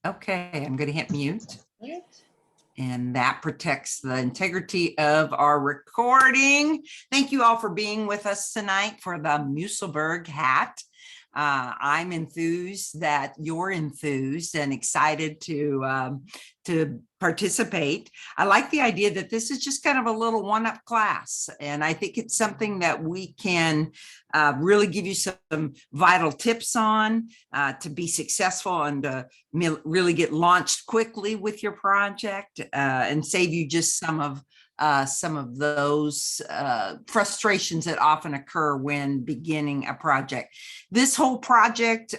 Okay, I'm going to hit mute. And that protects the integrity of our recording. Thank you all for being with us tonight for the Musselburgh Hat. I'm enthused that you're enthused and excited to participate. I like the idea that this is just kind of a little one-up class, and I think it's something that we can really give you some vital tips on to be successful and to really get launched quickly with your project and save you just some of those frustrations that often occur when beginning a project. This whole project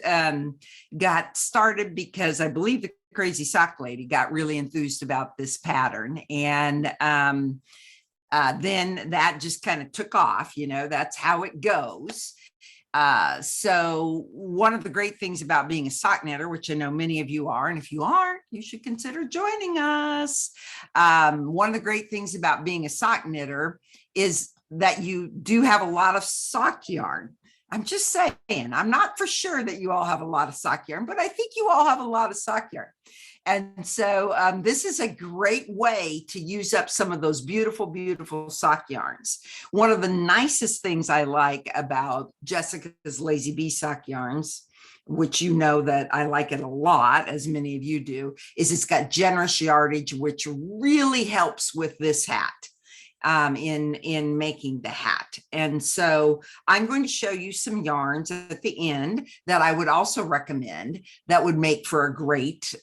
got started because I believe the Crazy Sock Lady got really enthused about this pattern, and then that just kind of took off. You know, that's how it goes. So one of the great things about being a sock knitter, which I know many of you are, and if you aren't, you should consider joining us. One of the great things about being a sock knitter is that you do have a lot of sock yarn. I'm just saying, I'm not for sure that you all have a lot of sock yarn, but I think you all have a lot of sock yarn. And so this is a great way to use up some of those beautiful, beautiful sock yarns. One of the nicest things I like about Jessica's Lazy Bee sock yarns, which you know that I like it a lot, as many of you do, is it's got generous yardage, which really helps with this hat. In making the hat. And so I'm going to show you some yarns at the end that I would also recommend that would make for a great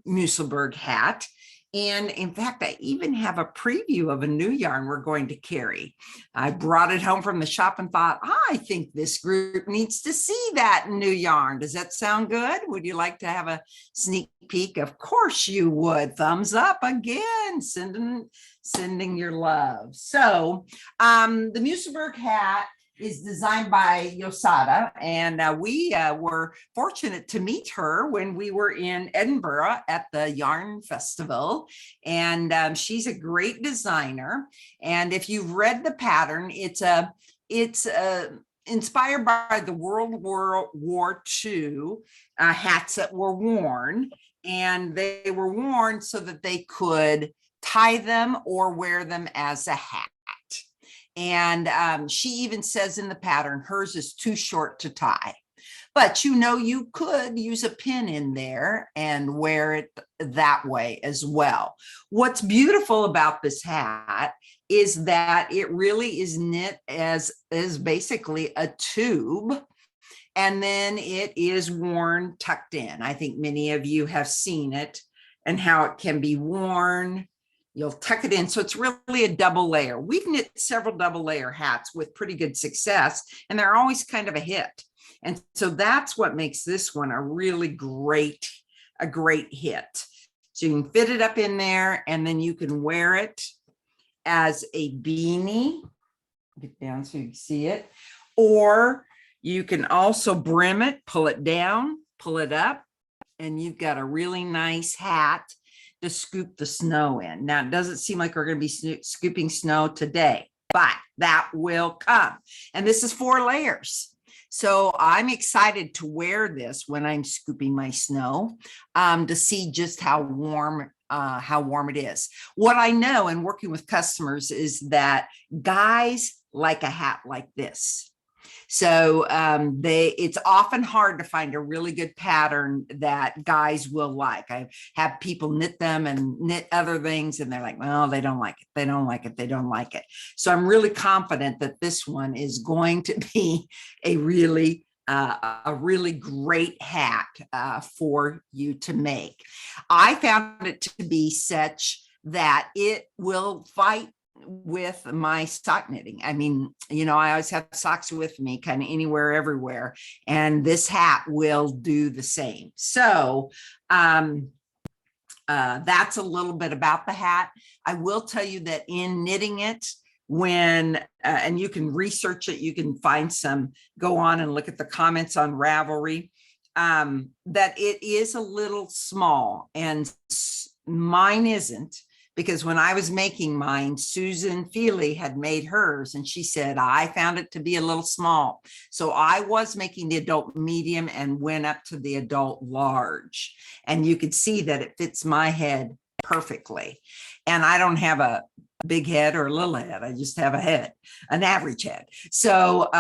Musselburgh hat. And in fact, I even have a preview of a new yarn we're going to carry. I brought it home from the shop and thought, I think this group needs to see that new yarn. Does that sound good? Would you like to have a sneak peek? Of course you would. Thumbs up again, sending your love. So the Musselburgh hat is designed by Yosada, and we were fortunate to meet her when we were in Edinburgh at the Yarn Festival, and she's a great designer. And if you've read the pattern, it's inspired by the World War II hats that were worn, and they were worn so that they could tie them or wear them as a hat. And she even says in the pattern, hers is too short to tie. But you know, you could use a pin in there and wear it that way as well. What's beautiful about this hat is that it really is knit as basically a tube. And then it is worn tucked in. I think many of you have seen it and how it can be worn. You'll tuck it in. So it's really a double layer. We've knit several double layer hats with pretty good success, and they're always kind of a hit. And so that's what makes this one a really great hit. So you can fit it up in there, and then you can wear it as a beanie. Get down so you can see it. Or you can also brim it, pull it down, pull it up, and you've got a really nice hat to scoop the snow in. Now, it doesn't seem like we're going to be scooping snow today, but that will come. And this is 4 layers. So I'm excited to wear this when I'm scooping my snow to see just how warm it is. What I know in working with customers is that guys like a hat like this. So it's often hard to find a really good pattern that guys will like. I have people knit them and knit other things, and they're like, well, they don't like it. They don't like it. They don't like it. So I'm really confident that this one is going to be a really great hat for you to make. I found it to be such that it will fight with my sock knitting. I mean, you know, I always have socks with me kind of anywhere, everywhere, and this hat will do the same. So that's a little bit about the hat. I will tell you that in knitting it, when and you can research it, you can find go on and look at the comments on Ravelry, that it is a little small, and mine isn't, because when I was making mine, Susan Feely had made hers, and she said, I found it to be a little small. So I was making the adult medium and went up to the adult large. And you could see that it fits my head perfectly. And I don't have a big head or a little head. I just have a head, an average head. So,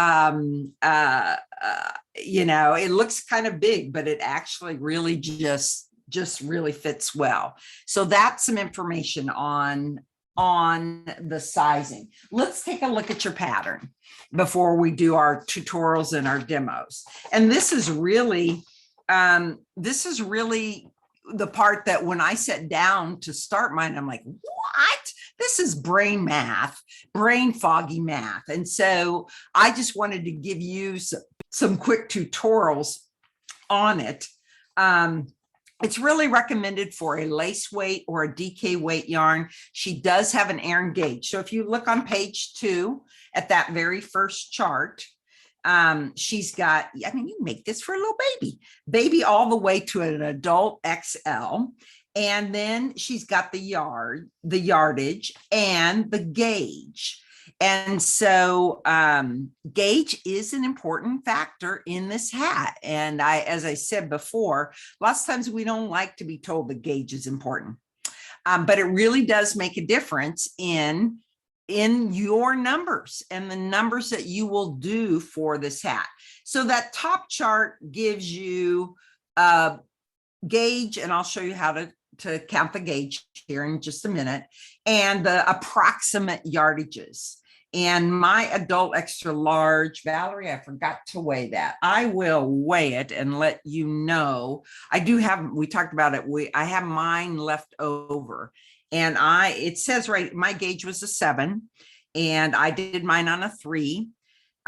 it looks kind of big, but it actually really just really fits well. So that's some information on the sizing. Let's take a look at your pattern before we do our tutorials and our demos. And this is really the part that when I sat down to start mine, I'm like, what? This is brain foggy math. And so I just wanted to give you some quick tutorials on it. It's really recommended for a lace weight or a DK weight yarn. She does have an Aran gauge. So if you look on page 2 at that very first chart, she's got, I mean, you make this for a little baby all the way to an adult XL. And then she's got the yardage and the gauge. And so gauge is an important factor in this hat. And as I said before, lots of times we don't like to be told the gauge is important, but it really does make a difference in your numbers and the numbers that you will do for this hat. So that top chart gives you a gauge, and I'll show you how to count the gauge here in just a minute, and the approximate yardages. And my adult extra large, Valerie, I forgot to weigh that. I will weigh it and let you know. I do have, we talked about it. I have mine left over, and it says right, my gauge was a 7, and I did mine on a 3.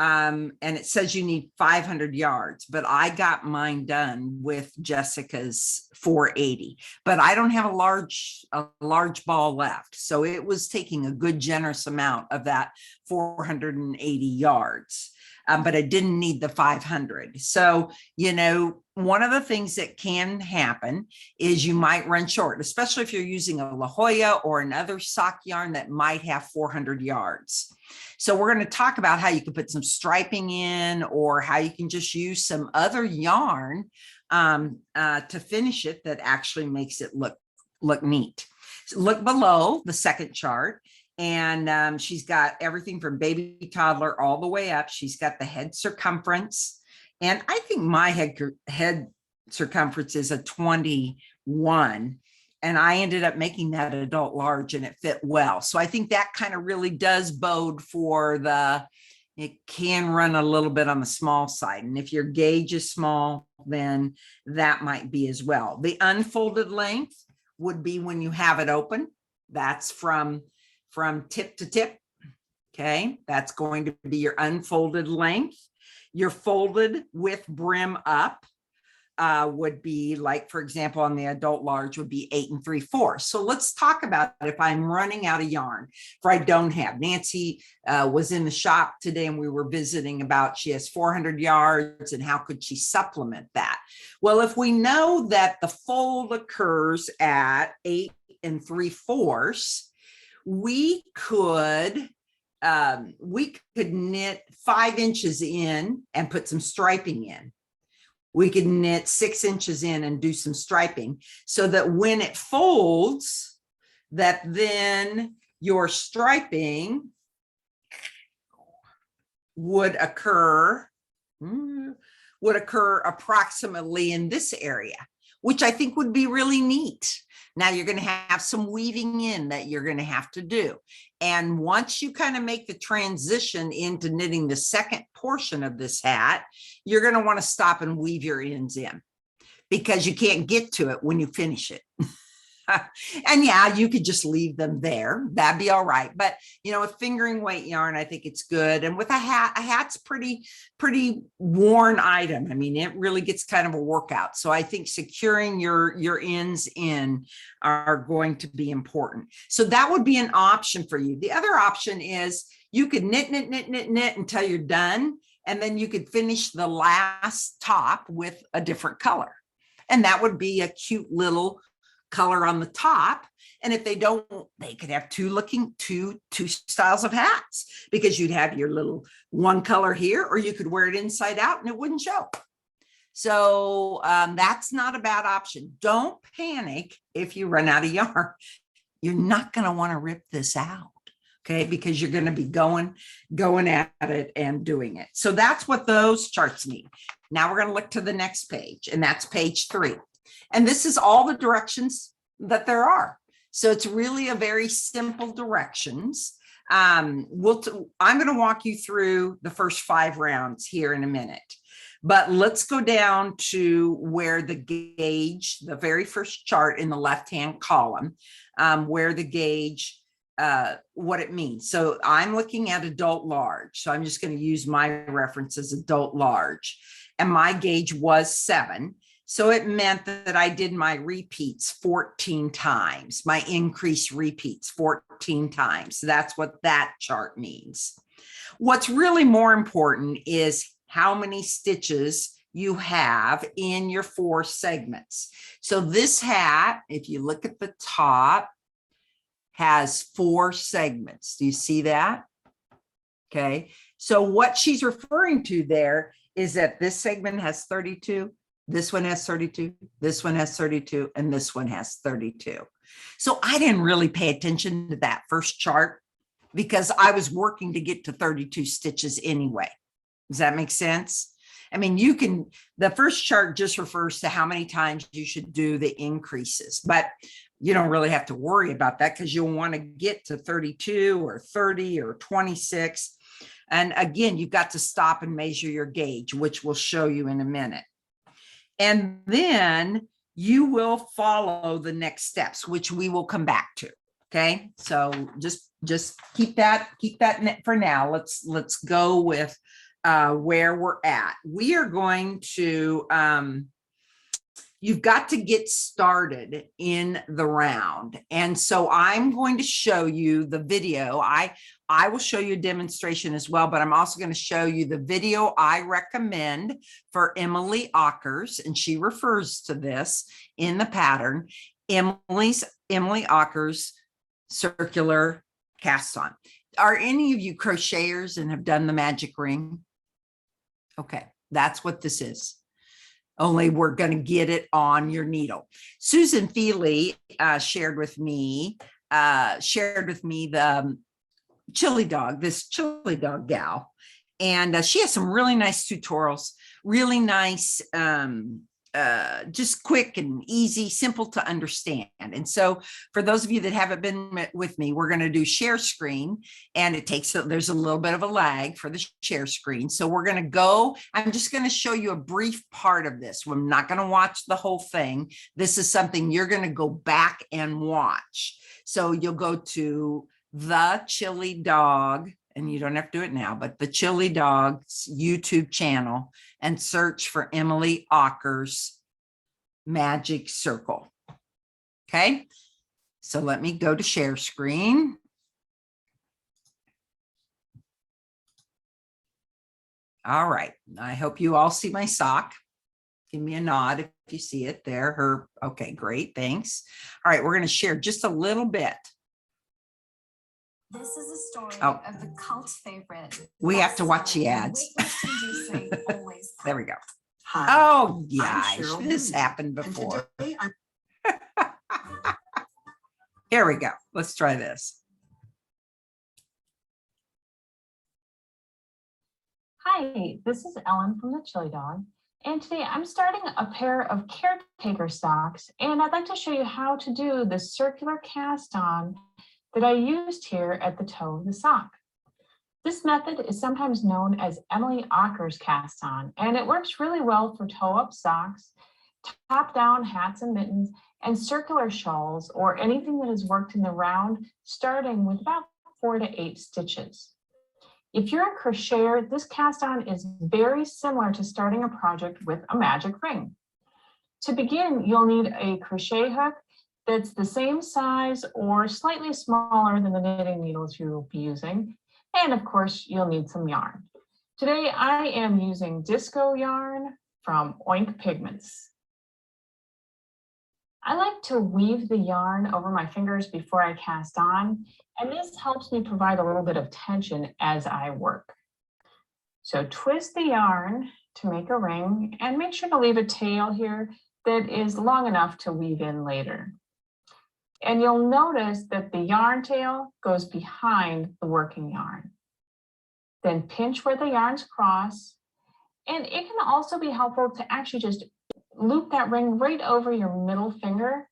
And it says you need 500 yards, but I got mine done with Jessica's 480, but I don't have a large ball left. So it was taking a good generous amount of that 480 yards, but I didn't need the 500. So, one of the things that can happen is you might run short, especially if you're using a La Jolla or another sock yarn that might have 400 yards. So we're going to talk about how you can put some striping in, or how you can just use some other yarn to finish it that actually makes it look neat. So look below the second chart, and she's got everything from baby toddler all the way up. She's got the head circumference, and I think my head circumference is a 21. And I ended up making that adult large, and it fit well. So I think that kind of really does bode for it can run a little bit on the small side. And if your gauge is small, then that might be as well. The unfolded length would be when you have it open. That's from tip to tip. Okay, that's going to be your unfolded length. Your folded with brim up would be, like, for example, on the adult large would be 8 3/4. So let's talk about if I'm running out of yarn, if I don't have. Nancy was in the shop today, and we were visiting about, she has 400 yards and how could she supplement that? Well, if we know that the fold occurs at 8 3/4, we could knit 5 inches in and put some striping in. We could knit 6 inches in and do some striping, so that when it folds, that then your striping would occur approximately in this area, which I think would be really neat. Now you're going to have some weaving in that you're going to have to do. And once you kind of make the transition into knitting the second portion of this hat, you're going to want to stop and weave your ends in, because you can't get to it when you finish it. And yeah, you could just leave them there. That'd be all right. But, with fingering weight yarn, I think it's good. And with a hat's pretty worn item. I mean, it really gets kind of a workout. So I think securing your ends in are going to be important. So that would be an option for you. The other option is you could knit until you're done. And then you could finish the last top with a different color. And that would be a cute little color on the top. And if they don't, they could have two styles of hats, because you'd have your little one color here, or you could wear it inside out and it wouldn't show. So that's not a bad option. Don't panic if you run out of yarn. You're not going to want to rip this out, okay? Because you're going to be going at it and doing it. So that's what those charts mean. Now we're going to look to the next page, and that's page 3. And this is all the directions that there are. So it's really a very simple directions. I'm going to walk you through the first 5 rounds here in a minute. But let's go down to where the gauge, the very first chart in the left-hand column, where the gauge, what it means. So I'm looking at adult large. So I'm just going to use my reference as adult large. And my gauge was 7. So it meant that I did my repeats 14 times, my increase repeats 14 times. So that's what that chart means. What's really more important is how many stitches you have in your 4 segments. So this hat, if you look at the top, has 4 segments. Do you see that? Okay. So what she's referring to there is that this segment has 32, this one has 32, this one has 32, and this one has 32. So I didn't really pay attention to that first chart because I was working to get to 32 stitches anyway. Does that make sense? I mean, the first chart just refers to how many times you should do the increases, but you don't really have to worry about that because you'll want to get to 32 or 30 or 26. And again, you've got to stop and measure your gauge, which we'll show you in a minute. And then you will follow the next steps, which we will come back to. Okay. So just keep that for now. Let's go with where we're at. We are going to, you've got to get started in the round. And so I'm going to show you the video. I will show you a demonstration as well, but I'm also going to show you the video I recommend for Emily Ockers, and she refers to this in the pattern, Emily Ockers circular cast on. Are any of you crocheters and have done the magic ring? Okay, that's what this is. Only we're going to get it on your needle. Susan Feely shared with me the chili dog, this chili dog gal. And she has some really nice tutorials, really nice, just quick and easy, simple to understand. And so for those of you that haven't been with me, we're going to do share screen, and there's a little bit of a lag for the share screen. So we're going to go, I'm just going to show you a brief part of this. We're not going to watch the whole thing. This is something you're going to go back and watch. So you'll go to the Chili Dog, and you don't have to do it now, but the Chili Dog's YouTube channel, and search for Emily Ockers Magic Circle. Okay, so let me go to share screen. All right, I hope you all see my sock. Give me a nod if you see it there. Okay, great, thanks. All right, we're going to share just a little bit. This is a story of the cult favorite. We have to watch the ads. There we go. Hi, oh, yeah, this happened before. Here we go. Let's try this. Hi, this is Ellen from the Chili Dog, and today I'm starting a pair of caretaker socks, and I'd like to show you how to do the circular cast on that I used here at the toe of the sock. This method is sometimes known as Emily Ockers cast on, and it works really well for toe-up socks, top-down hats and mittens, and circular shawls, or anything that is worked in the round, starting with about 4 to 8 stitches. If you're a crocheter, this cast on is very similar to starting a project with a magic ring. To begin, you'll need a crochet hook that's the same size or slightly smaller than the knitting needles you'll be using. And of course, you'll need some yarn. Today, I am using disco yarn from Oink Pigments. I like to weave the yarn over my fingers before I cast on, and this helps me provide a little bit of tension as I work. So twist the yarn to make a ring and make sure to leave a tail here that is long enough to weave in later. And you'll notice that the yarn tail goes behind the working yarn. Then pinch where the yarns cross. And it can also be helpful to actually just loop that ring right over your middle finger.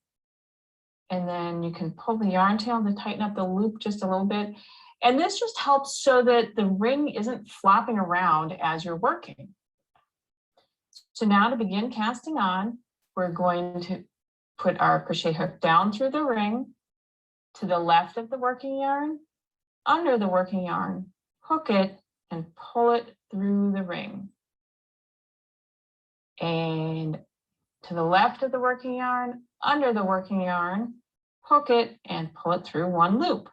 And then you can pull the yarn tail to tighten up the loop just a little bit. And this just helps so that the ring isn't flopping around as you're working. So now to begin casting on, we're going to put our crochet hook down through the ring to the left of the working yarn, under the working yarn, hook it and pull it through the ring. And to the left of the working yarn, under the working yarn, hook it and pull it through one loop.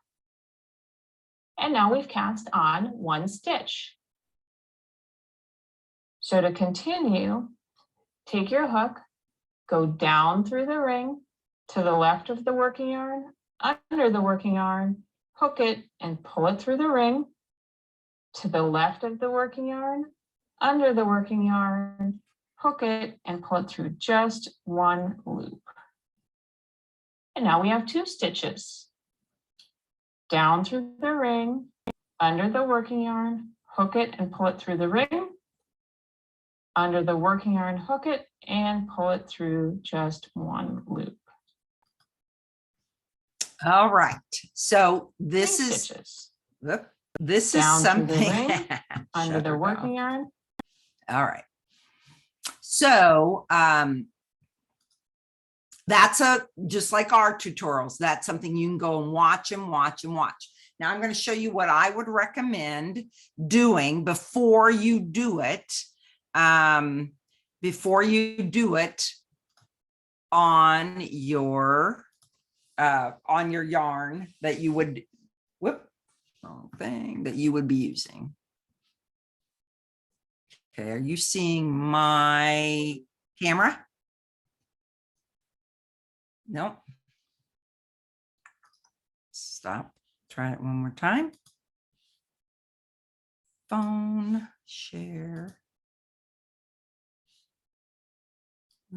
And now we've cast on one stitch. So to continue, take your hook, go down through the ring to the left of the working yarn, under the working yarn, hook it and pull it through the ring, to the left of the working yarn, under the working yarn, hook it and pull it through just one loop. And now we have two stitches. Down through the ring, under the working yarn, hook it and pull it through the ring, under the working yarn, hook it and pull it through just one loop. All right. So this Three is stitches. this is Down through the something ring, under Shut the her working down. yarn. All right. So that's just like our tutorials. That's something you can go and watch and watch and watch. Now I'm going to show you what I would recommend doing before you do it. Before you do it on your yarn that you would, wrong thing, that you would be using. Okay, are you seeing my camera? Nope. Stop. Try it one more time. Phone share.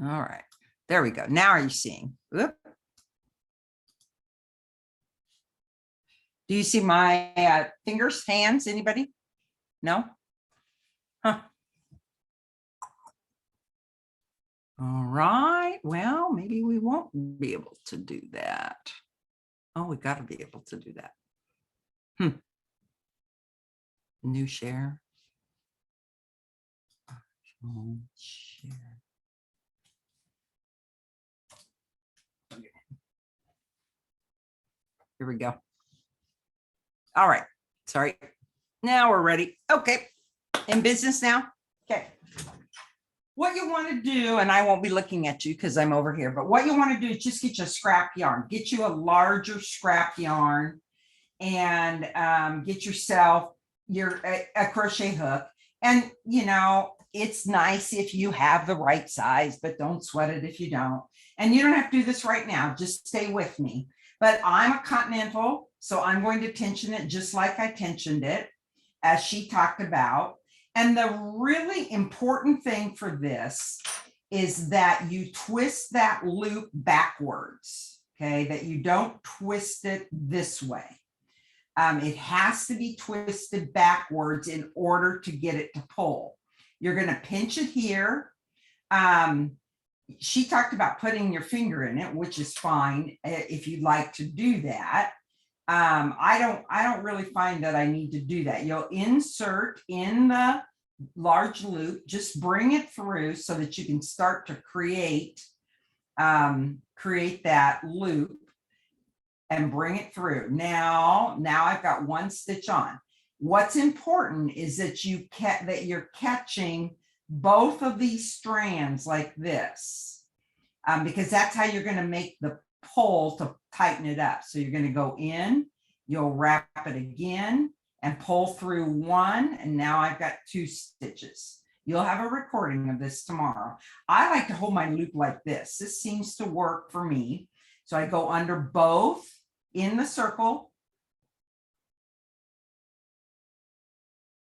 All right, there we go. Now are you seeing? Whoop. Do you see my fingers, hands, anybody? No? Huh. All right, well, maybe we won't be able to do that. Oh, we got to be able to do that. New share. Share. Okay. Here we go. All right, sorry. Now we're ready. Okay, in business now. Okay. What you want to do, and I won't be looking at you because I'm over here, but what you want to do is just get you a scrap yarn, get you a larger scrap yarn, and get yourself a crochet hook. And you know, it's nice if you have the right size, but don't sweat it if you don't. And you don't have to do this right now, just stay with me. But I'm a continental, so I'm going to tension it just like I tensioned it, as she talked about. And the really important thing for this is that you twist that loop backwards, okay? That you don't twist it this way. It has to be twisted backwards in order to get it to pull. You're going to pinch it here. She talked about putting your finger in it, which is fine if you'd like to do that. I don't really find that I need to do that. You'll insert in the large loop, just bring it through so that you can start to create that loop and bring it through. Now I've got one stitch on. What's important is that you're catching both of these strands like this, because that's how you're going to make the pull to tighten it up. So you're going to go in, you'll wrap it again and pull through one, and now I've got two stitches. You'll have a recording of this tomorrow. I like to hold my loop like this. This seems to work for me. So I go under both in the circle.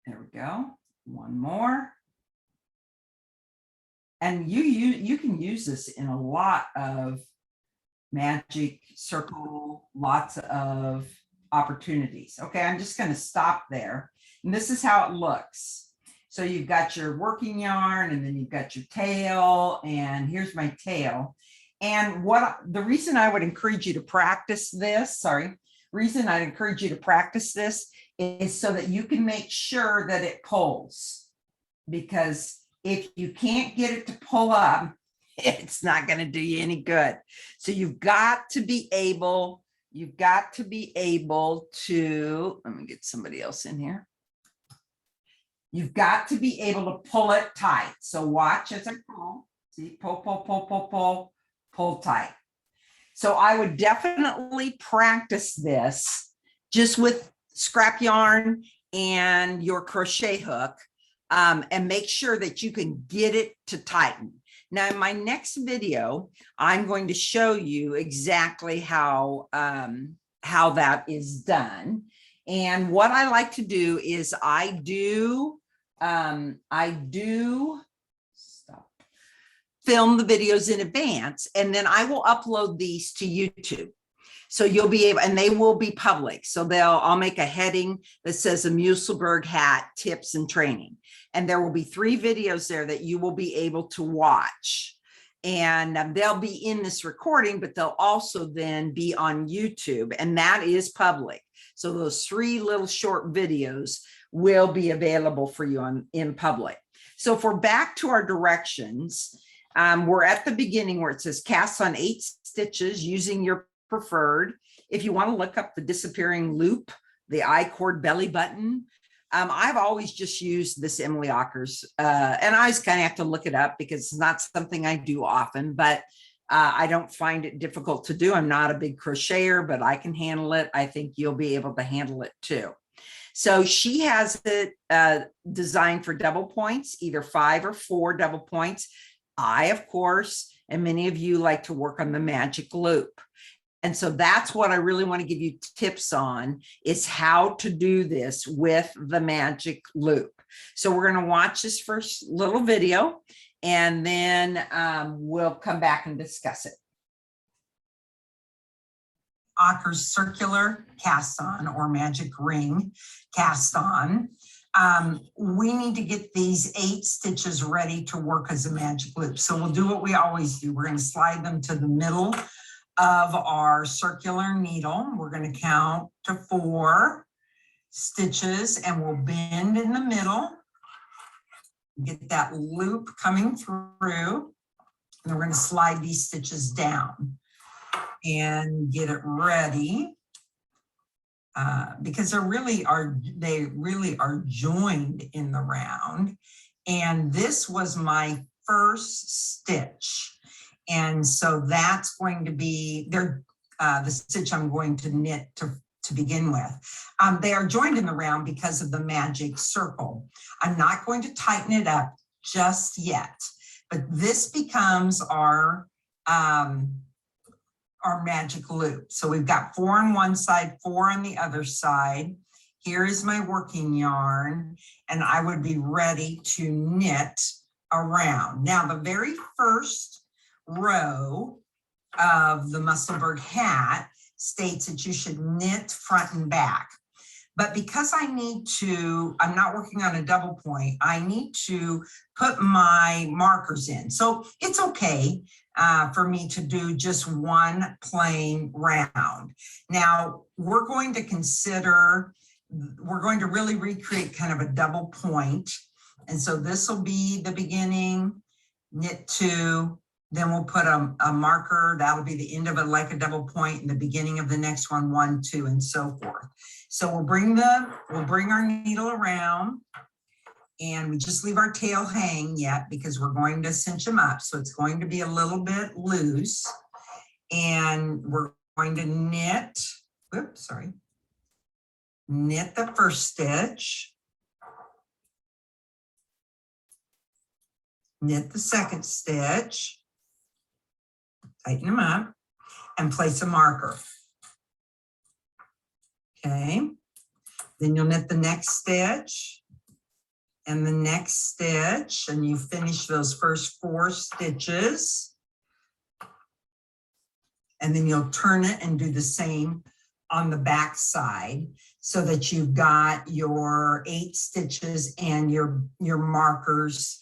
There we go. One more. And you can use this in a lot of magic circle, lots of opportunities. Okay, I'm just going to stop there. And this is how it looks. So you've got your working yarn, and then you've got your tail, and here's my tail. And the reason I would encourage you to practice this, reason I'd encourage you to practice this is so that you can make sure that it pulls. Because if you can't get it to pull up, it's not going to do you any good. So you've got to be able to, let me get somebody else in here. You've got to be able to pull it tight. So watch as I pull. See, pull, pull, pull, pull, pull, pull tight. So I would definitely practice this just with scrap yarn and your crochet hook, and make sure that you can get it to tighten. Now, in my next video, I'm going to show you exactly how that is done. And what I like to do is I do film the videos in advance, and then I will upload these to YouTube. So you'll be able, and they will be public. So I'll make a heading that says a Musselburgh hat tips and training. And there will be 3 videos there that you will be able to watch. And they'll be in this recording, but they'll also then be on YouTube, and that is public. So those 3 little short videos will be available for you in public. So if we're back to our directions, we're at the beginning where it says cast on 8 stitches using your preferred. If you want to look up the disappearing loop, the I-cord belly button, I've always just used this Emily Ockers, and I always kind of have to look it up because it's not something I do often, but I don't find it difficult to do. I'm not a big crocheter, but I can handle it. I think you'll be able to handle it too. So she has it designed for double points, either 5 or 4 double points. I, of course, and many of you like to work on the magic loop. And so that's what I really want to give you tips on, is how to do this with the magic loop. So we're going to watch this first little video, and then we'll come back and discuss it. Ockers circular cast on, or magic ring cast on. We need to get these 8 stitches ready to work as a magic loop. So we'll do what we always do. We're going to slide them to the middle of our circular needle. We're going to count to 4 stitches, and we'll bend in the middle, get that loop coming through, and we're going to slide these stitches down and get it ready, because they really are joined in the round. And this was my first stitch. And so that's going to be the stitch I'm going to knit to begin with. They are joined in the round because of the magic circle. I'm not going to tighten it up just yet, but this becomes our magic loop. So we've got 4 on one side, 4 on the other side. Here is my working yarn, and I would be ready to knit around. Now, the very first row of the Musselburgh hat states that you should knit front and back. But because I'm not working on a double point, I need to put my markers in. So it's okay for me to do just one plain round. Now, we're going to really recreate kind of a double point. And so this will be the beginning, knit 2, then we'll put a marker, that'll be the end of it like a double point, and the beginning of the next one, 1, 2, and so forth. So we'll bring our needle around, and we just leave our tail hang yet because we're going to cinch them up. So it's going to be a little bit loose, and we're going to knit the first stitch. knit the second stitch, tighten them up, and place a marker. Okay, then you'll knit the next stitch and the next stitch, and you finish those first 4 stitches. And then you'll turn it and do the same on the back side so that you've got your 8 stitches and your markers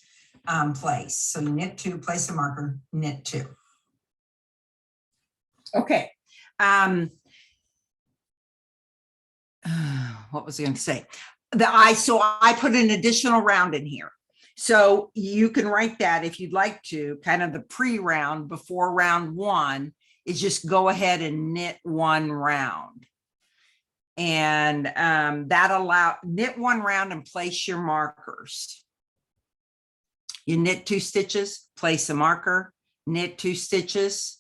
placed. So you knit 2, place a marker, knit 2. Okay. What was I going to say? So I put an additional round in here. So you can write that if you'd like to, kind of the pre-round before round 1 is just go ahead and knit 1 round. And knit 1 round and place your markers. You knit 2 stitches, place a marker, knit 2 stitches,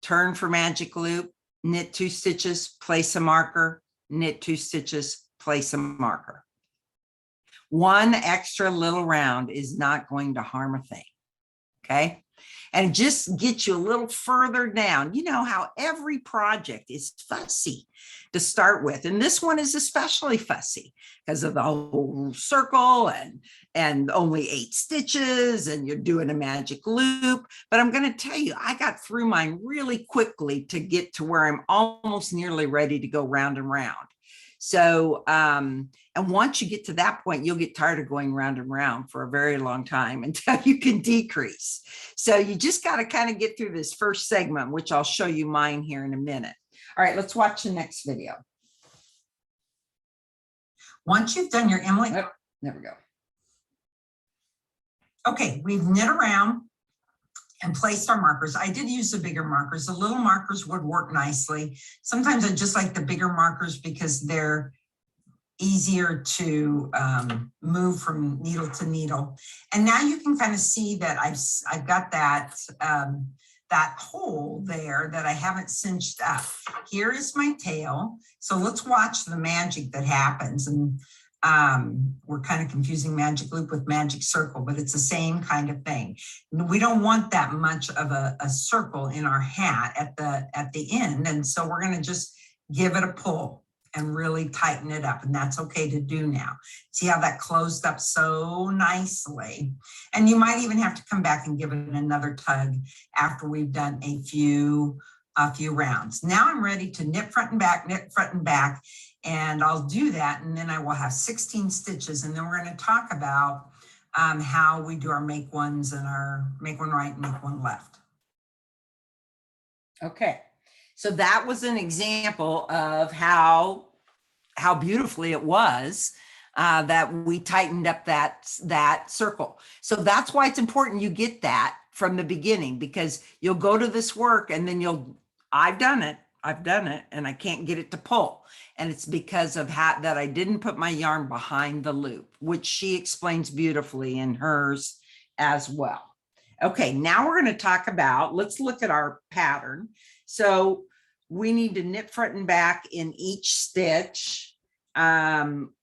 turn for magic loop, knit 2 stitches, place a marker, knit 2 stitches, place a marker. 1 extra little round is not going to harm a thing, okay? And just get you a little further down. You know how every project is fussy to start with. And this one is especially fussy because of the whole circle and only 8 stitches and you're doing a magic loop. But I'm going to tell you, I got through mine really quickly to get to where I'm almost nearly ready to go round and round. So, and once you get to that point, you'll get tired of going round and round for a very long time until you can decrease. So you just got to kind of get through this first segment, which I'll show you mine here in a minute. All right, let's watch the next video. Once you've done your Emily. Oh, there we go. Okay, we've knit around and placed our markers. I did use the bigger markers. The little markers would work nicely. Sometimes I just like the bigger markers because they're easier to move from needle to needle. And now you can kind of see that I've got that that hole there that I haven't cinched up. Here is my tail. So let's watch the magic that happens. And we're kind of confusing magic loop with magic circle, but it's the same kind of thing. We don't want that much of a circle in our hat at the end. And so we're going to just give it a pull and really tighten it up. And that's okay to do now. See how that closed up so nicely. And you might even have to come back and give it another tug after we've done a few rounds. Now I'm ready to knit front and back, and I'll do that. And then I will have 16 stitches. And then we're going to talk about how we do our make ones and our make one right and make one left. Okay. So that was an example of how beautifully it was that we tightened up that circle. So that's why it's important you get that from the beginning, because you'll go to this work and then I've done it and I can't get it to pull. And it's because of that I didn't put my yarn behind the loop, which she explains beautifully in hers as well. Okay, now we're going to talk about, let's look at our pattern. So we need to knit front and back in each stitch,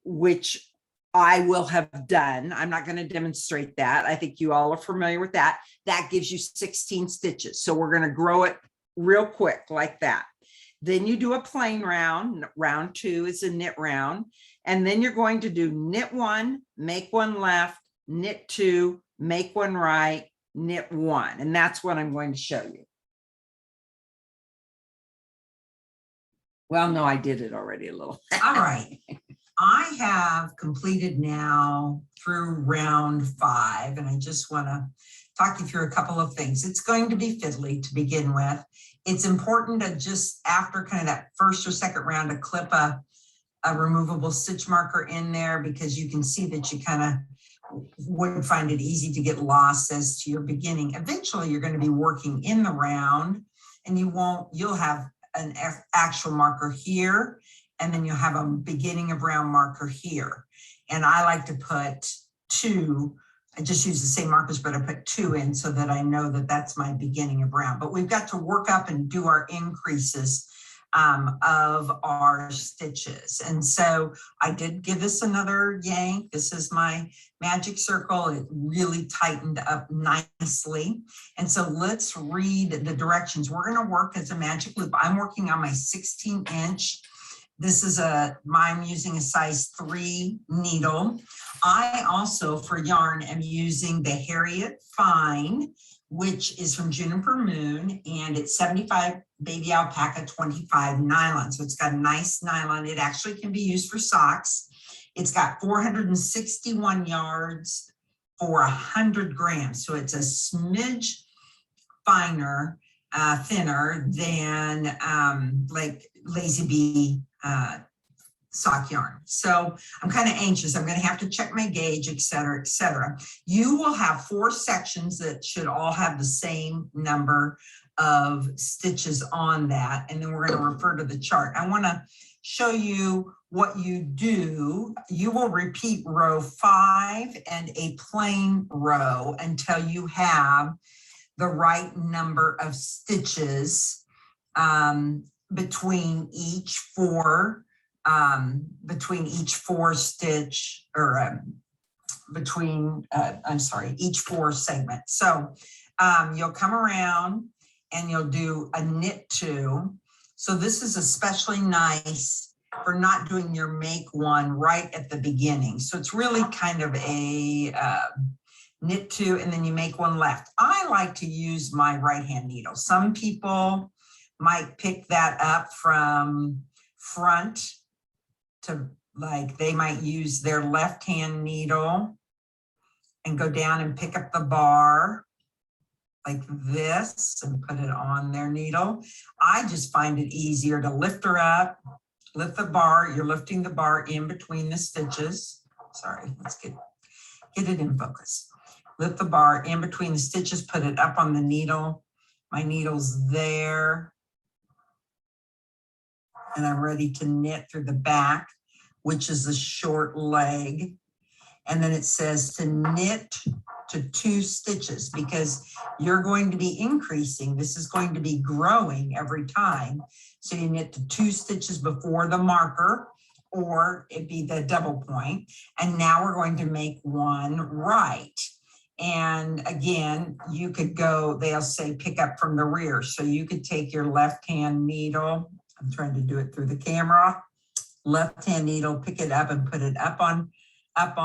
which I will have done. I'm not going to demonstrate that. I think you all are familiar with that. That gives you 16 stitches. So we're going to grow it real quick like that. Then you do a plain round. Round 2 is a knit round. And then you're going to do knit 1, make 1 left, knit 2, make 1 right, knit 1. And that's what I'm going to show you. Well, no, I did it already a little. All right. I have completed now through round 5, and I just want to talk you through a couple of things. It's going to be fiddly to begin with. It's important to just after kind of that first or second round to clip a removable stitch marker in there, because you can see that you kind of would find it easy to get lost as to your beginning. Eventually, you're going to be working in the round, and you'll have an actual marker here, and then you'll have a beginning of round marker here. And I like to put 2. I just use the same markers, but I put 2 in so that I know that that's my beginning of round. But we've got to work up and do our increases of our stitches. And so I did give this another yank. This is my magic circle. It really tightened up nicely. And so let's read the directions. We're going to work as a magic loop. I'm working on my 16-inch. This is I'm using a size 3 needle. I also, for yarn, am using the Harriet Fine, which is from Juniper Moon, and it's 75 baby alpaca, 25 nylon. So it's got a nice nylon. It actually can be used for socks. It's got 461 yards for 100 grams. So it's a smidge finer, thinner than like Lazy Bee sock yarn. So I'm kind of anxious. I'm going to have to check my gauge, et cetera, et cetera. You will have 4 sections that should all have the same number of stitches on that. And then we're going to refer to the chart. I want to show you what you do. You will repeat row 5 and a plain row until you have the right number of stitches between each 4 stitch or each 4 segments. So you'll come around and you'll do a knit 2. So this is especially nice for not doing your make 1 right at the beginning. So it's really kind of a knit 2 and then you make 1 left. I like to use my right hand needle. Some people might pick that up from front to, like, they might use their left hand needle and go down and pick up the bar like this and put it on their needle. I just find it easier to lift her up, lift the bar. You're lifting the bar in between the stitches. Sorry, let's get it in focus. Lift the bar in between the stitches, put it up on the needle. My needle's there. And I'm ready to knit through the back, which is a short leg. And then it says to knit to 2 stitches because you're going to be increasing. This is going to be growing every time. So you knit to 2 stitches before the marker, or it'd be the double point. And now we're going to make 1 right. And again, you could go, they'll say pick up from the rear. So you could take your left hand needle. I'm trying to do it through the camera. Left hand needle, pick it up and put it up on. I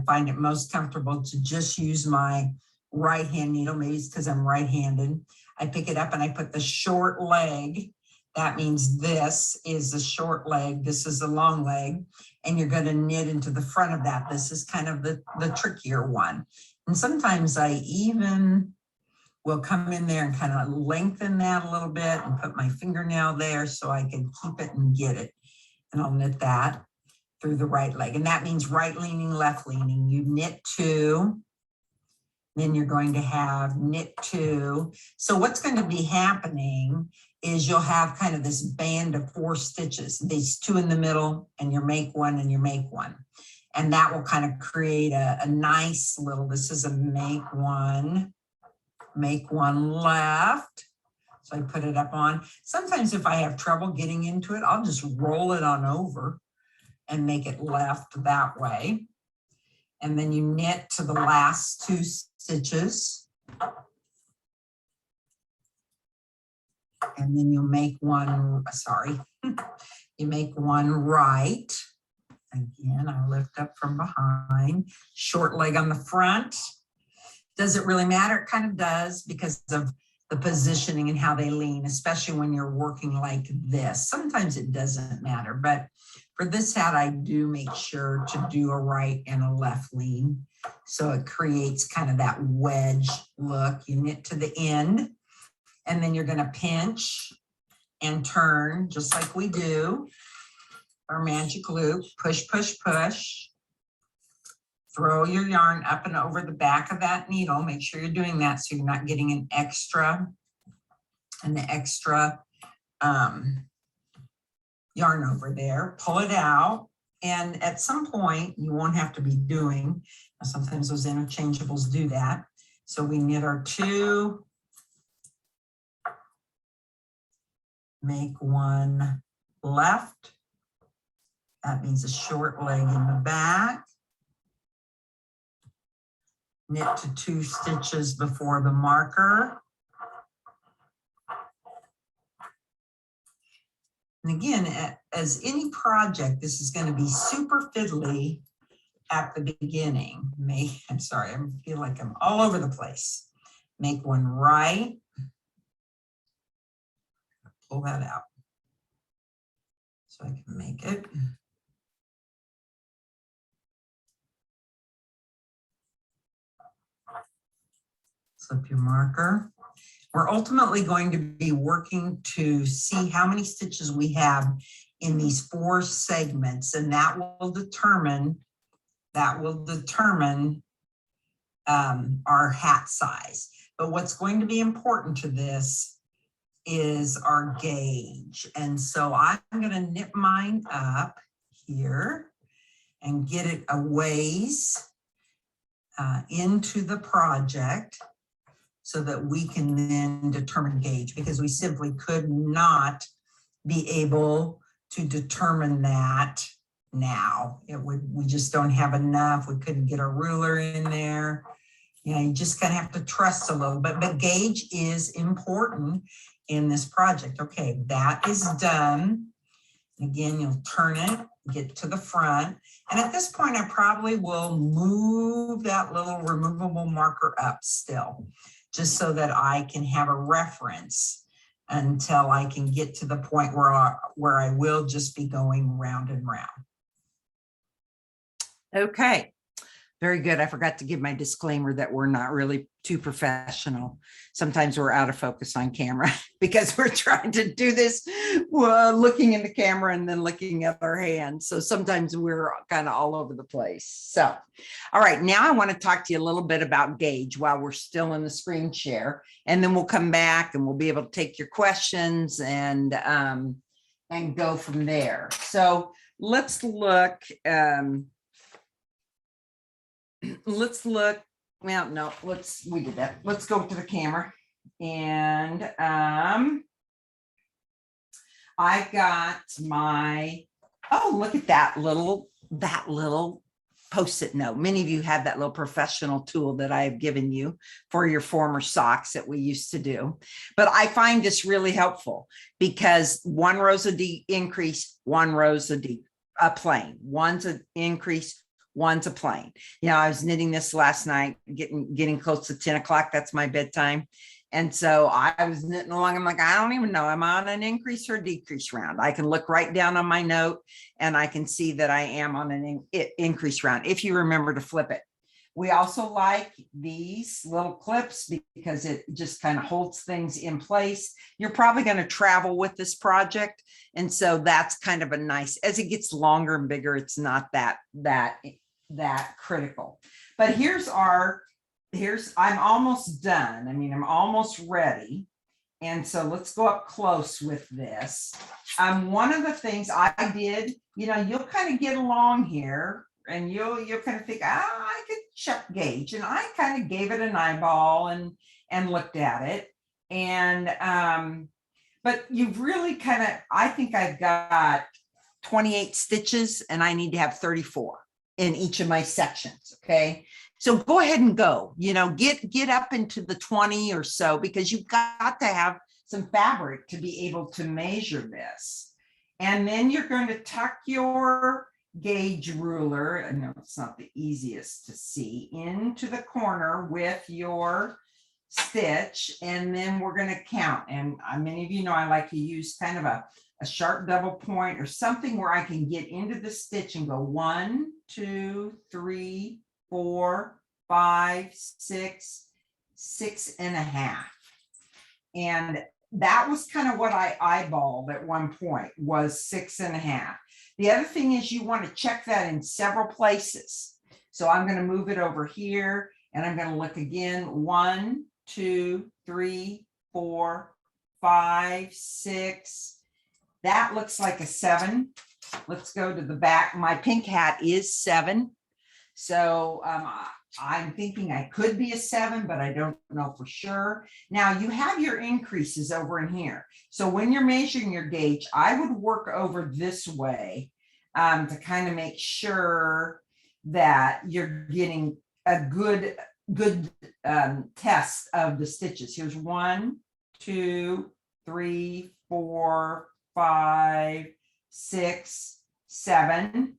find it most comfortable to just use my right hand needle. Maybe it's because I'm right-handed. I pick it up and I put the short leg. That means this is the short leg. This is the long leg. And you're going to knit into the front of that. This is kind of the trickier one. And sometimes I even will come in there and kind of lengthen that a little bit and put my fingernail there so I can keep it and get it. And I'll knit that through the right leg. And that means right leaning, left leaning. You knit 2, then you're going to have knit 2. So what's going to be happening is you'll have kind of this band of 4 stitches, these 2 in the middle, and you make 1 and you make 1. And that will kind of create a nice little, this is a make 1 left. So I put it up on. Sometimes if I have trouble getting into it, I'll just roll it on over and make it left that way. And then you knit to the last 2 stitches. And then you'll make 1, you make 1 right. Again, I lift up from behind, short leg on the front. Does it really matter? It kind of does because of the positioning and how they lean, especially when you're working like this. Sometimes it doesn't matter, but for this hat, I do make sure to do a right and a left lean. So it creates kind of that wedge look. You knit to the end, and then you're gonna pinch and turn just like we do. Our magic loop, push, push, push. Throw your yarn up and over the back of that needle. Make sure you're doing that so you're not getting an extra yarn over there. Pull it out. And at some point, you won't have to be doing, sometimes those interchangeables do that. So we knit our 2. make one left. That means a short leg in the back. Knit to 2 stitches before the marker. And again, as any project, this is going to be super fiddly at the beginning. I'm sorry, I feel like I'm all over the place. Make one right. Pull that out so I can make it. Slip your marker. We're ultimately going to be working to see how many stitches we have in these 4 segments, and that will determine our hat size. But what's going to be important to this is our gauge. And so I'm going to knit mine up here and get it a ways into the project so that we can then determine gauge, because we simply could not be able to determine that now. We just don't have enough. We couldn't get a ruler in there. You know, you just kind of have to trust a little bit, but gauge is important in this project. Okay, that is done. Again, you'll turn it, get to the front. And at this point, I probably will move that little removable marker up still, just so that I can have a reference until I can get to the point where I will just be going round and round. Okay, very good. I forgot to give my disclaimer that we're not really too professional. Sometimes we're out of focus on camera because we're trying to do this looking in the camera and then looking at our hands. So sometimes we're kind of all over the place. So, all right, now I want to talk to you a little bit about gauge while we're still in the screen share, and then we'll come back and we'll be able to take your questions and go from there. So let's look. Well, no, we did that. Let's go to the camera. And I got my, oh, look at that little Post-it note. Many of you have that little professional tool that I have given you for your former socks that we used to do. But I find this really helpful because 1 row's a increase, 1 row's a plain, one's an increase, one's a plain. You know, I was knitting this last night, getting close to 10 o'clock. That's my bedtime. And so I was knitting along. I'm like, I don't even know. I'm on an increase or decrease round. I can look right down on my note and I can see that I am on an increase round if you remember to flip it. We also like these little clips because it just kind of holds things in place. You're probably going to travel with this project. And so that's kind of a nice, as it gets longer and bigger, it's not that critical. But I'm almost done. I mean, I'm almost ready. And so let's go up close with this. One of the things I did, you know, you'll kind of get along here and you'll kind of think, I could check gauge. And I kind of gave it an eyeball and looked at it. And, but you've really kind of, I think I've got 28 stitches and I need to have 34 in each of my sections. Okay. So go ahead and go, you know, get up into the 20 or so, because you've got to have some fabric to be able to measure this. And then you're going to tuck your gauge ruler, I know it's not the easiest to see, into the corner with your stitch. And then we're going to count. And many of you know, I like to use kind of a sharp double point or something where I can get into the stitch and go 1, 2, 3, 4, 5, 6, 6.5. And that was kind of what I eyeballed at one point, was 6.5. The other thing is you want to check that in several places. So I'm going to move it over here and I'm going to look again. 1, 2, 3, 4, 5, 6. That looks like a 7. Let's go to the back. My pink hat is 7. So I'm thinking I could be a 7, but I don't know for sure. Now you have your increases over in here. So when you're measuring your gauge, I would work over this way to kind of make sure that you're getting a good test of the stitches. Here's 1, 2, 3, 4, 5, 6, 7.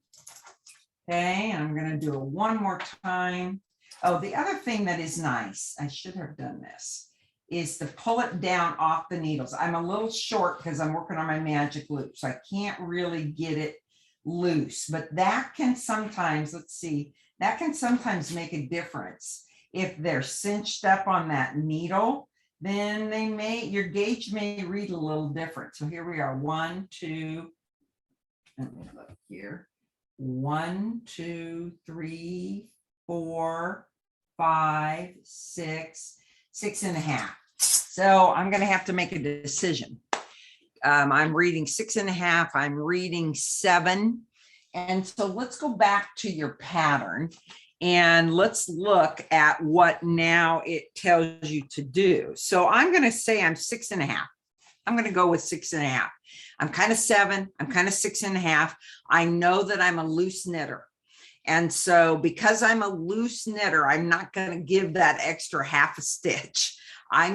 Okay, and I'm going to do it one more time. Oh, the other thing that is nice, I should have done this, is to pull it down off the needles. I'm a little short because I'm working on my magic loop, so I can't really get it loose, but that can sometimes, let's see, that can sometimes make a difference. If they're cinched up on that needle, then your gauge may read a little different. So here we are, 1, 2, let me look here. 1, 2, 3, 4, 5, 6, 6.5. So I'm going to have to make a decision. I'm reading 6.5. I'm reading 7. And so let's go back to your pattern and let's look at what now it tells you to do. So I'm going to say I'm 6.5. I'm going to go with 6.5. I'm kind of 7. I'm kind of 6.5. I know that I'm a loose knitter. And so because I'm a loose knitter, I'm not going to give that extra half a stitch. I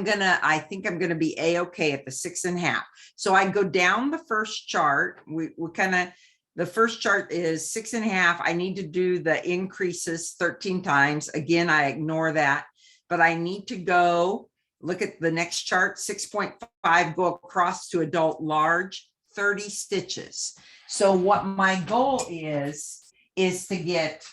think I'm going to be a-okay at the 6.5. So I go down the first chart. The first chart is 6.5. I need to do the increases 13 times. Again, I ignore that, but I need to go look at the next chart, 6.5, go across to adult large, 30 stitches. So what my goal is to get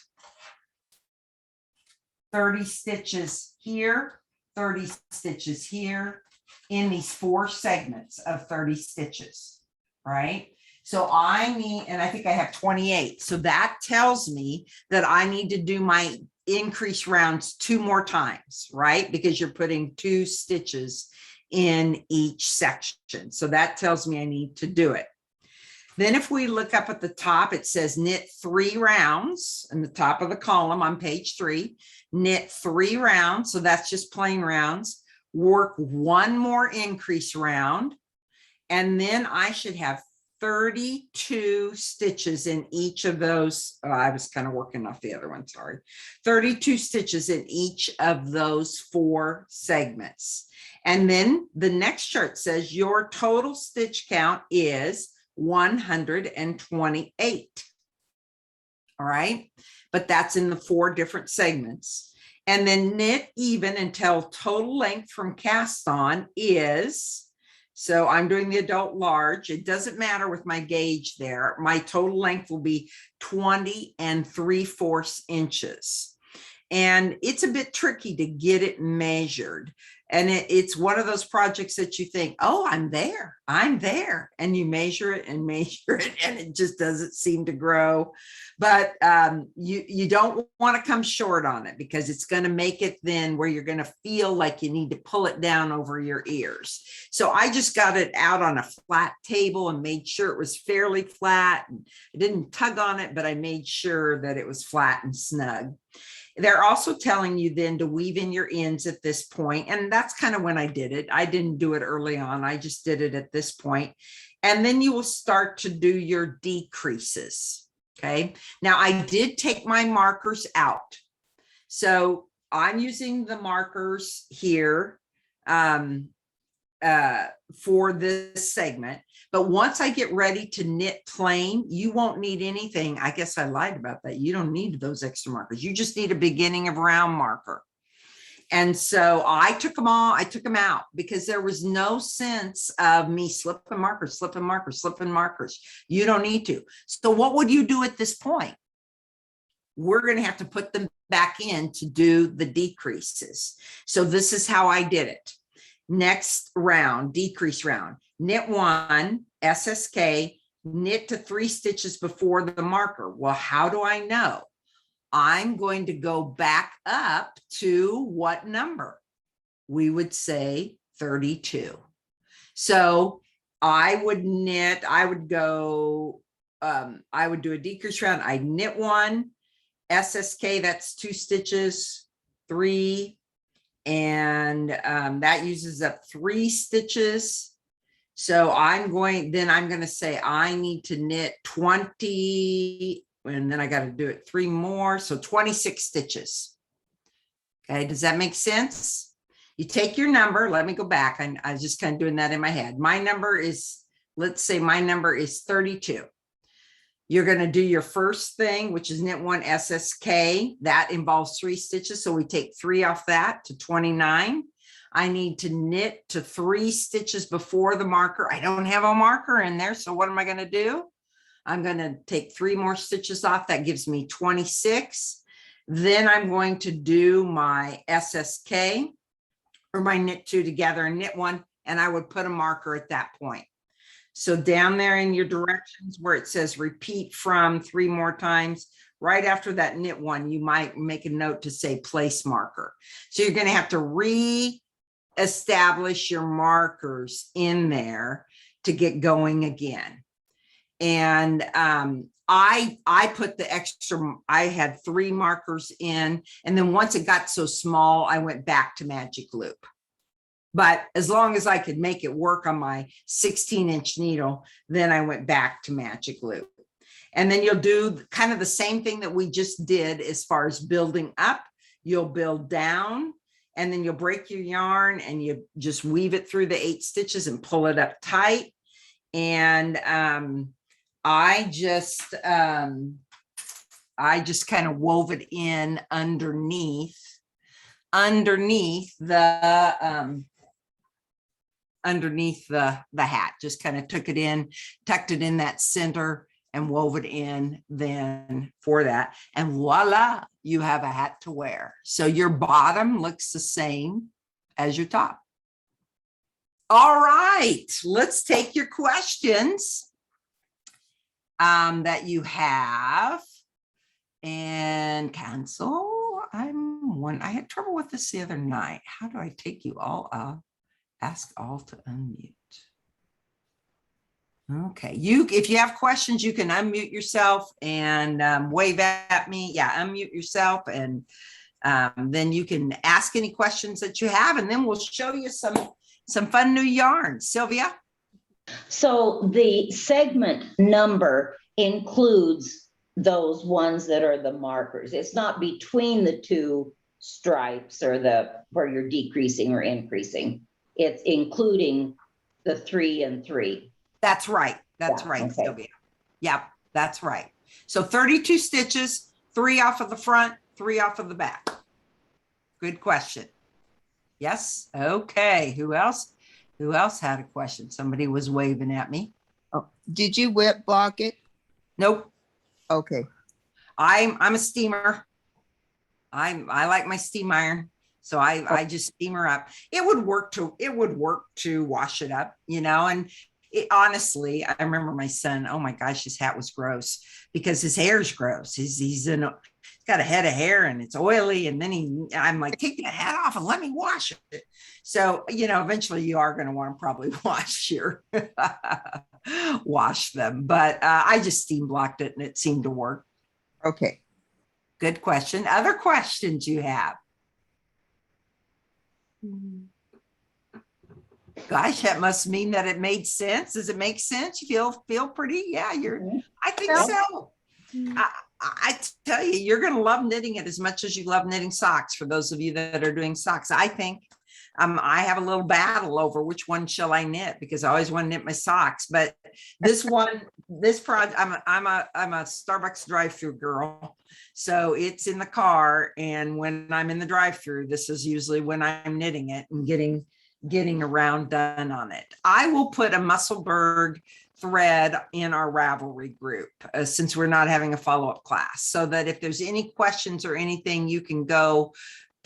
30 stitches here, 30 stitches here in these 4 segments of 30 stitches, right? So I need, and I think I have 28. So that tells me that I need to do my increase rounds 2 more times, right? Because you're putting 2 stitches in each section. So that tells me I need to do it. Then if we look up at the top, it says knit 3 rounds in the top of the column on page 3, knit 3 rounds. So that's just plain rounds, work 1 more increase round. And then I should have 32 stitches in each of those. I was kind of working off the other one, sorry. 32 stitches in each of those 4 segments. And then the next chart says your total stitch count is 128. All right, but that's in the 4 different segments. And then knit even until total length from cast on is, so I'm doing the adult large. It doesn't matter with my gauge there. My total length will be 20 3/4 inches. And it's a bit tricky to get it measured. And it's one of those projects that you think, oh, I'm there. And you measure it, and it just doesn't seem to grow. But you don't want to come short on it, because it's going to make it then where you're going to feel like you need to pull it down over your ears. So I just got it out on a flat table and made sure it was fairly flat. And I didn't tug on it, but I made sure that it was flat and snug. They're also telling you then to weave in your ends at this point. And that's kind of when I did it. I didn't do it early on. I just did it at this point. And then you will start to do your decreases. Okay. Now I did take my markers out. So I'm using the markers here for this segment. But once I get ready to knit plain, you won't need anything. I guess I lied about that. You don't need those extra markers. You just need a beginning of round marker. And so I took them out because there was no sense of me slipping markers. You don't need to. So what would you do at this point? We're going to have to put them back in to do the decreases. So this is how I did it. Next round, decrease round, knit 1, SSK, knit to 3 stitches before the marker. Well, how do I know? I'm going to go back up to what number? We would say 32. So I would knit, I would do a decrease round. I knit 1, SSK, that's 2 stitches, 3, and that uses up 3 stitches. So I'm going to say I need to knit 20, and then I got to do it 3 more, so 26 stitches. Okay, does that make sense? You take your number. Let me go back. I was just kind of doing that in my head. My number is, let's say my number is 32. You're going to do your first thing, which is knit 1 SSK. That involves 3 stitches. So we take 3 off that to 29. I need to knit to 3 stitches before the marker. I don't have a marker in there. So what am I going to do? I'm going to take 3 more stitches off. That gives me 26. Then I'm going to do my SSK or my knit 2 together and knit 1, and I would put a marker at that point. So down there in your directions where it says repeat from 3 more times, right after that knit 1, you might make a note to say place marker. So you're going to have to re-establish your markers in there to get going again. And I put the extra, I had 3 markers in, and then once it got so small, I went back to magic loop. But as long as I could make it work on my 16-inch needle, then I went back to magic loop. And then you'll do kind of the same thing that we just did as far as building up. You'll build down, and then you'll break your yarn and you just weave it through the 8 stitches and pull it up tight. And I just kind of wove it in underneath the hat, just kind of took it in, tucked it in that center and wove it in then for that. And voila, you have a hat to wear. So your bottom looks the same as your top. All right, let's take your questions that you have and cancel. I had trouble with this the other night. How do I take you all up? Ask all to unmute. Okay, if you have questions, you can unmute yourself and wave at me. Yeah, unmute yourself, and then you can ask any questions that you have, and then we'll show you some fun new yarns. Sylvia? So the segment number includes those ones that are the markers. It's not between the 2 stripes or where you're decreasing or increasing. It's including the 3 and 3. That's right. That's Yeah, right, okay. Sylvia. Yep, that's right. So 32 stitches, 3 off of the front, 3 off of the back. Good question. Yes. Okay. Who else? Who else had a question? Somebody was waving at me. Oh, did you wet block it? Nope. Okay. I'm a steamer. I like my steam iron. So I just steam her up. It would work to wash it up, and honestly, I remember my son, oh my gosh, his hat was gross because his hair's gross. He's got a head of hair and it's oily. And then I'm like, take that hat off and let me wash it. So, eventually you are going to want to probably wash them. But I just steam blocked it and it seemed to work. Okay. Good question. Other questions you have? Gosh, that must mean that it made sense. Does it make sense? You feel pretty? Yeah, I think so. I tell you, you're going to love knitting it as much as you love knitting socks. For those of you that are doing socks, I think I have a little battle over which one shall I knit, because I always want to knit my socks. But this project, I'm a Starbucks drive-through girl, so it's in the car. And when I'm in the drive-through, this is usually when I'm knitting it and getting a round done on it. I will put a Musselburgh thread in our Ravelry group since we're not having a follow-up class, so that if there's any questions or anything, you can go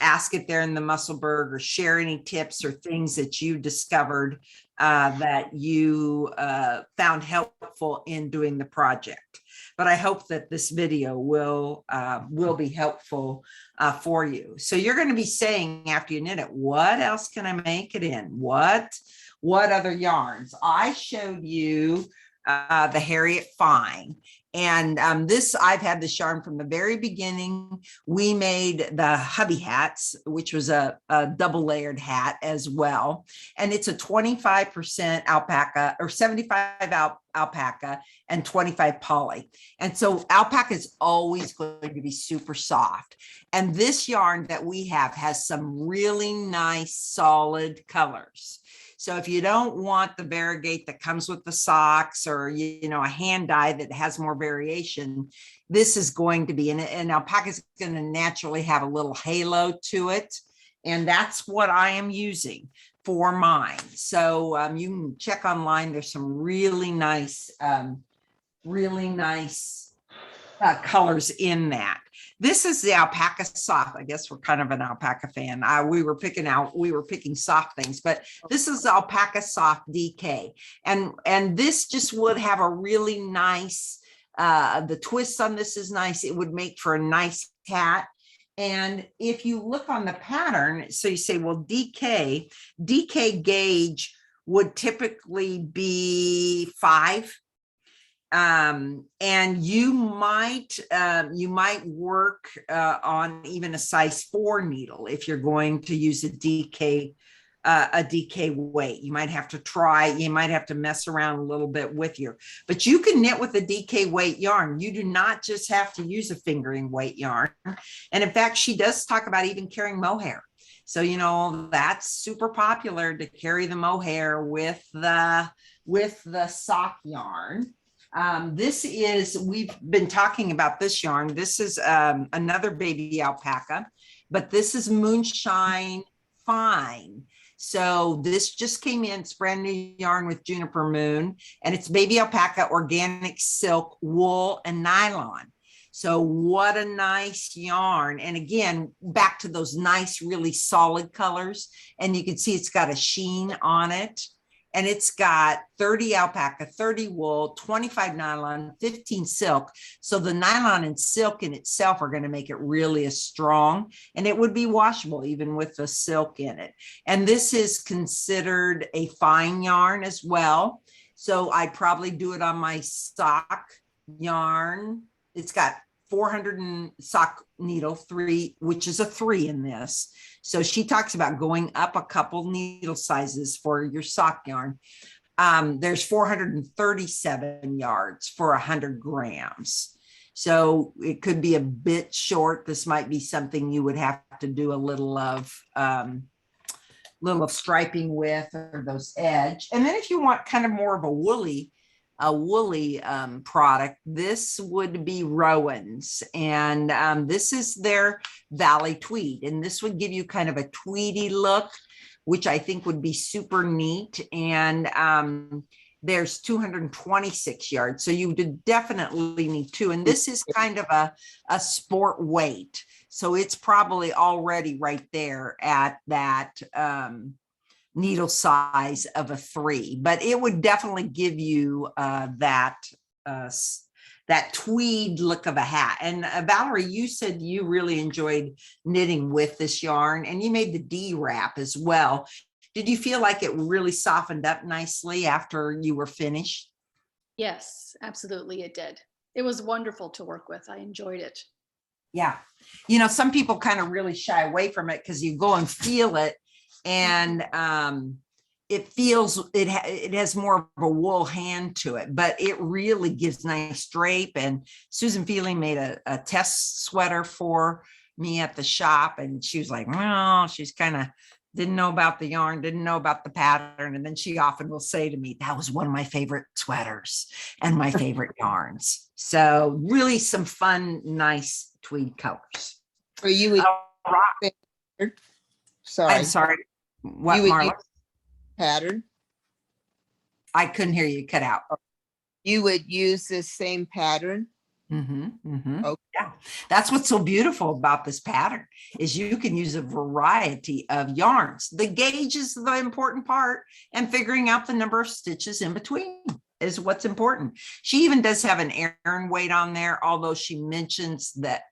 ask it there in the Musselburgh, or share any tips or things that you discovered that you found helpful in doing the project. But I hope that this video will be helpful for you. So you're going to be saying after you knit it, what else can I make it in? What other yarns? I showed you the Harriet Fine, And I've had this yarn from the very beginning. We made the hubby hats, which was a double layered hat as well. And it's a 25% alpaca or 75 alpaca and 25 poly. And so alpaca is always going to be super soft. And this yarn that we have has some really nice solid colors. So if you don't want the variegate that comes with the socks or, a hand dye that has more variation, this is going to be, and alpaca is going to naturally have a little halo to it. And that's what I am using for mine. So you can check online. There's some really nice colors in that. This is the alpaca soft. I guess we're kind of an alpaca fan. We were picking soft things, but this is alpaca soft DK. And this just would have a really nice, the twist on this is nice. It would make for a nice hat. And if you look on the pattern, so you say, well, DK gauge would typically be 5. And you might work on even a size 4 needle if you're going to use a DK weight. You might have to try, you might have to mess around a little bit with but you can knit with a DK weight yarn. You do not just have to use a fingering weight yarn. And in fact, she does talk about even carrying mohair. So, that's super popular to carry the mohair with the sock yarn. We've been talking about this yarn. This is another baby alpaca, but this is Moonshine Fine. So this just came in, it's brand new yarn with Juniper Moon, and it's baby alpaca, organic silk, wool, and nylon. So what a nice yarn. And again, back to those nice, really solid colors. And you can see it's got a sheen on it. And it's got 30 alpaca, 30 wool, 25 nylon, 15 silk. So the nylon and silk in itself are going to make it really strong, and it would be washable even with the silk in it. And this is considered a fine yarn as well. So I'd probably do it on my sock yarn. It's got 400 and sock needle 3, which is a 3 in this. So she talks about going up a couple needle sizes for your sock yarn. There's 437 yards for 100 grams. So it could be a bit short. This might be something you would have to do a little of striping with, or those edge. And then if you want kind of more of a woolly product, this would be Rowan's, and this is their Valley Tweed, and this would give you kind of a tweedy look, which I think would be super neat. And there's 226 yards, so you would definitely need 2, and this is kind of a sport weight, so it's probably already right there at that needle size of a 3, but it would definitely give you that tweed look of a hat. And Valerie, you said you really enjoyed knitting with this yarn, and you made the D wrap as well. Did you feel like it really softened up nicely after you were finished? Yes, absolutely, it did. It was wonderful to work with. I enjoyed it. Yeah, some people kind of really shy away from it because you go and feel it, and it has more of a wool hand to it, but it really gives nice drape. And Susan Feely made a test sweater for me at the shop, and she was like, well, she's kind of didn't know about the yarn, didn't know about the pattern. And then she often will say to me, that was one of my favorite sweaters and my favorite yarns. So really some fun, nice tweed colors. Or you would, sorry. I'm sorry. What, you would Marla? use pattern. I couldn't hear you, cut out. You would use the same pattern. Okay. Yeah, that's what's so beautiful about this pattern is you can use a variety of yarns. The gauge is the important part, and figuring out the number of stitches in between is what's important. She even does have an Aran weight on there, although she mentions that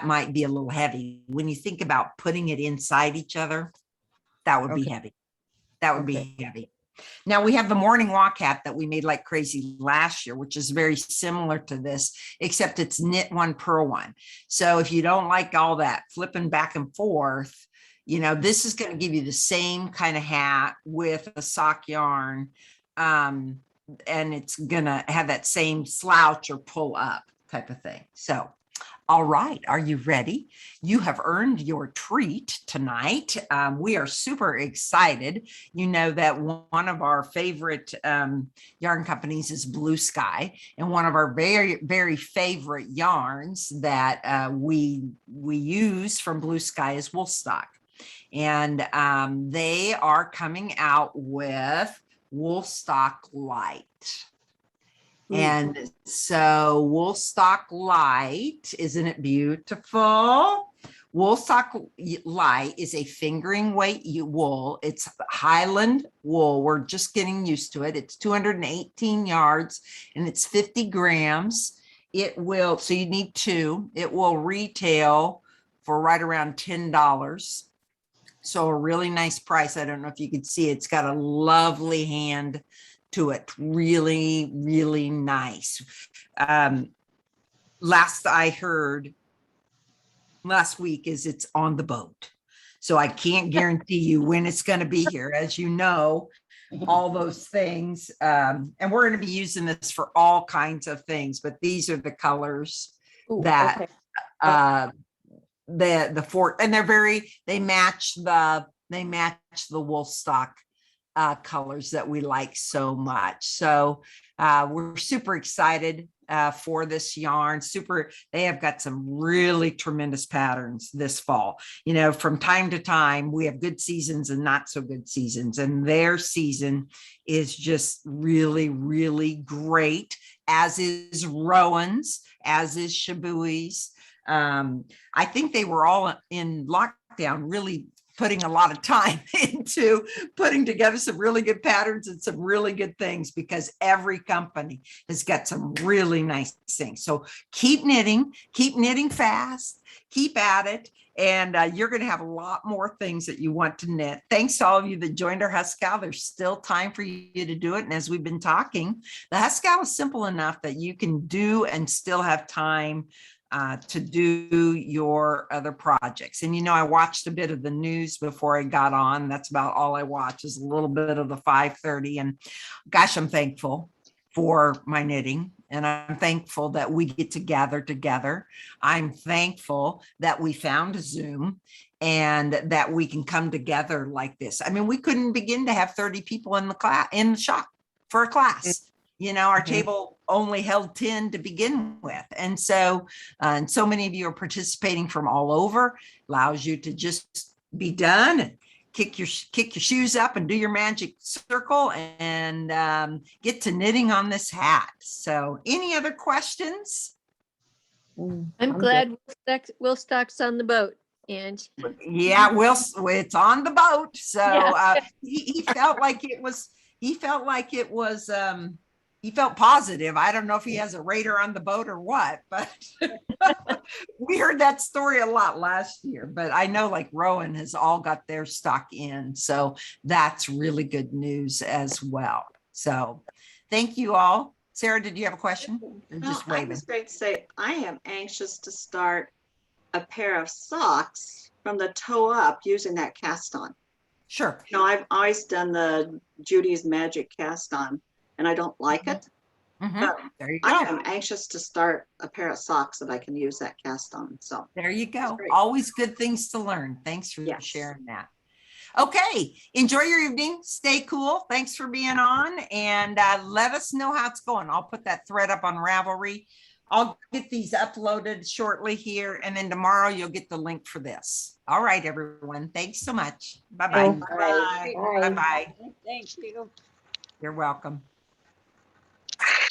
might be a little heavy. When you think about putting it inside each other, that would be heavy. That would be heavy. Now we have the morning walk hat that we made like crazy last year, which is very similar to this, except it's knit one, purl one. So if you don't like all that flipping back and forth, this is going to give you the same kind of hat with a sock yarn. And it's going to have that same slouch or pull up type of thing. So, all right. Are you ready? You have earned your treat tonight. We are super excited. You know that one of our favorite yarn companies is Blue Sky, and one of our very, very favorite yarns that we use from Blue Sky is Woolstock. And they are coming out with Woolstock Light. And so Woolstock Light, isn't it beautiful? Woolstock Light is a fingering weight wool. It's Highland wool. We're just getting used to it. It's 218 yards and it's 50 grams. So you need two. It will retail for right around $10. So a really nice price. I don't know if you could see, it's got a lovely hand to it. Really, really nice. Last I heard last week is it's on the boat. So I can't guarantee you when it's going to be here, as you know, all those things. And we're going to be using this for all kinds of things, but these are the colors that, okay. The four, and they match the Woolstock colors that we like so much. So we're super excited for this yarn. They have got some really tremendous patterns this fall. From time to time, we have good seasons and not so good seasons, and their season is just really, really great, as is Rowan's, as is Shabui's. I think they were all in lockdown, really putting a lot of time into putting together some really good patterns and some really good things, because every company has got some really nice things. So keep knitting fast, keep at it. And you're going to have a lot more things that you want to knit. Thanks to all of you that joined our Huscal. There's still time for you to do it. And as we've been talking, the Huscal is simple enough that you can do and still have time to do your other projects. And I watched a bit of the news before I got on. That's about all I watch, is a little bit of the 5:30. And gosh, I'm thankful for my knitting, and I'm thankful that we get to gather together. I'm thankful that we found a Zoom and that we can come together like this. I mean, we couldn't begin to have 30 people in the shop for a class. Our table only held 10 to begin with. And so many of you are participating from all over, allows you to just be done and kick your shoes up and do your magic circle and get to knitting on this hat. So any other questions? I'm glad Woolstock's on the boat. And yeah, it's on the boat. So he felt like it was, he felt positive. I don't know if he has a radar on the boat or what, but we heard that story a lot last year. But I know like Rowan has all got their stock in. So that's really good news as well. So thank you all. Sarah, did you have a question? Or just I was going to say, I am anxious to start a pair of socks from the toe up using that cast on. Sure. I've always done the Judy's Magic cast on, and I don't like it. There you go. I am anxious to start a pair of socks that I can use that cast on. So there you go. Always good things to learn. Thanks for sharing that. Okay. Enjoy your evening. Stay cool. Thanks for being on, and let us know how it's going. I'll put that thread up on Ravelry. I'll get these uploaded shortly here, and then tomorrow you'll get the link for this. All right, everyone. Thanks so much. Bye-bye. Bye. Bye-bye. thank you. You're welcome.